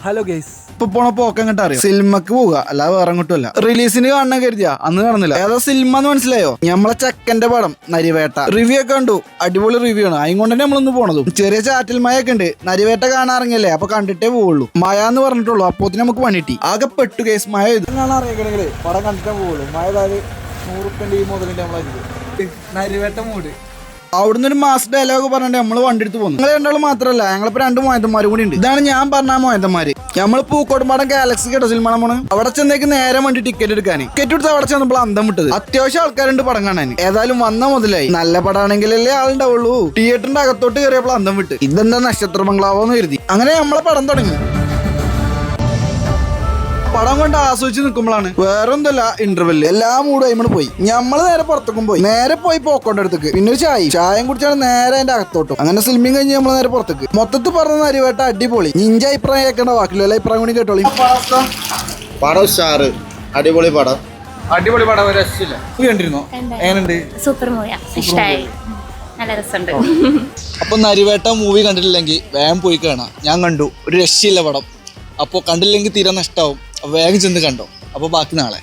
Hello guys, ഇപ്പൊ പോണ പോക്കങ്ങട്ട് അറിയാം. സിനിമക്ക് പോവുക, അല്ലാതെ വേറെ അങ്ങോട്ടുമല്ല. റിലീസിന് കാണാൻ കരുതിയാ അന്ന് കാണുന്നില്ല. ഏതാ സിനിമ എന്ന് മനസ്സിലായോ? നമ്മളെ ചെക്കന്റെ പടം നരിവേട്ട. റിവ്യൂ ഒക്കെ കണ്ടു, അടിപൊളി റിവ്യൂ ആണ്. അതുകൊണ്ട് തന്നെ നമ്മളൊന്ന് പോണതും. ചെറിയ ചാറ്റൽ മഴയൊക്കെ ഉണ്ട്. നരിവേട്ട കാണാറിങ്ങല്ലേ, അപ്പൊ കണ്ടിട്ടേ പോവുള്ളൂ. മഴ എന്ന് പറഞ്ഞിട്ടുള്ളൂ, അപ്പോത്തിന് നമുക്ക് പണിട്ടി ആകെ പെട്ടു കേസ്. മഴ കാണാൻ അറിയിക്കണെങ്കിലേ പടം കണ്ടിട്ടേ പോവുള്ളൂ. മഴ അതായത് 100 മുതലിന്റെ നമ്മളെ നരിവേട്ട മൂട്. അവിടുന്ന് ഒരു മാസ് ഡയലോഗ് പറഞ്ഞിട്ട് നമ്മള് വണ്ടി എടുത്ത് പോകുന്നു. നിങ്ങൾ രണ്ടാളും മാത്രമല്ല, ഞങ്ങളിപ്പോ 2 മോയന്തന്മാരും കൂടി ഉണ്ട്. ഇതാണ് ഞാൻ പറഞ്ഞ മോയന്തന്മാര്. നമ്മള് പൂക്കോട്ടുംപാടം ഗാലക്സി കേട്ടോ സിനിമ പോണ്. അവിടെ ചെന്നേക്ക് നേരെ വണ്ടി ടിക്കറ്റ് എടുക്കാൻ. ടിക്കറ്റ് എടുത്ത് അവിടെ ചെന്നപ്പോൾ അന്തം വിട്ടത്. അത്യാവശ്യം ആൾക്കാരുണ്ട് പടം കാണാൻ. ഏതായാലും വന്ന മുതലായി. നല്ല പടമാണെങ്കിലല്ലേ ആളുണ്ടാവുള്ളൂ. തിയേറ്ററിന്റെ അകത്തോട്ട് കയറിയപ്പോൾ അന്തം വിട്ട്. ഇതെന്താ നക്ഷത്ര ബംഗ്ലാവോന്ന് കരുതി. അങ്ങനെ നമ്മളെ പടം തുടങ്ങി. പടം കൊണ്ട് ആസ്വദിച്ച് നിൽക്കുമ്പോഴാണ് വേറെ ഒന്നല്ല ഇന്റർവെല്ല് എല്ലാ മൂടും അയിമണ് പോയി. നമ്മള് നേരെ പുറത്തേക്കും പോയി. നേരെ പോയി പോക്കോണ്ട അടുത്തേക്ക്. പിന്നെ ഒരു ചായയും കുടിച്ചാണ് നേരെ അതിന്റെ അകത്തോട്ടും. അങ്ങനെ സിനിമയും കഴിഞ്ഞ് നമ്മള് നേരെ പുറത്തേക്ക്. മൊത്തത്തിൽ പറഞ്ഞ നരിവേട്ട അടിപൊളി. നിഞ്ച അഭിപ്രായം കേൾക്കേണ്ട വാക്കില്ല, എല്ലാ അഭിപ്രായം കൂടി കേട്ടോളി. പടം സ്റ്റാർ, അടിപൊളി പടം. അടിപൊളി പടം, ഒരു രക്ഷയില്ല. കണ്ടിരുന്നോ? എങ്ങനെയുണ്ട്? സൂപ്പർ മൂവിയാ, ഇഷ്ടായി, നല്ല രസമുണ്ട്. അപ്പൊ നരിവേട്ട മൂവി കണ്ടിട്ടില്ലെങ്കിൽ വേഗം പോയി കാണാം. ഞാൻ കണ്ടു, ഒരു രക്ഷയില്ല പടം. അപ്പോൾ കണ്ടില്ലെങ്കിൽ തീരെ നഷ്ടമാവും. വേഗം ചെന്ന് കണ്ടോ. അപ്പോൾ ബാക്കി നാളെ.